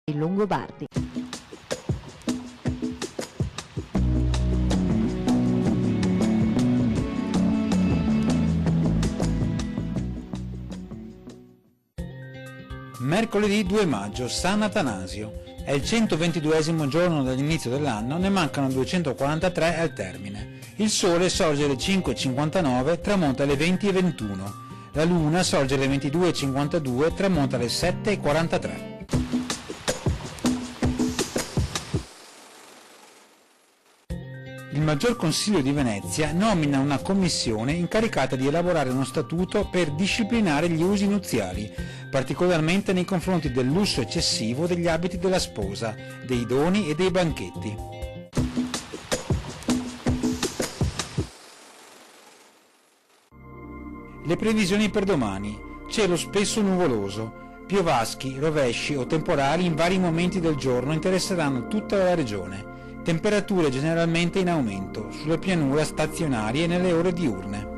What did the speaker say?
i Longobardi. Mercoledì 2 maggio, San Atanasio. È il 122esimo giorno dall'inizio dell'anno, ne mancano 243 al termine. Il sole sorge alle 5:59, tramonta alle 20:21. La luna sorge alle 22:52, tramonta alle 7:43. Il Maggior Consiglio di Venezia nomina una commissione incaricata di elaborare uno statuto per disciplinare gli usi nuziali, particolarmente nei confronti del lusso eccessivo degli abiti della sposa, dei doni e dei banchetti. Le previsioni per domani: cielo spesso nuvoloso, piovaschi, rovesci o temporali in vari momenti del giorno interesseranno tutta la regione. Temperature generalmente in aumento, sulle pianure stazionarie e nelle ore diurne.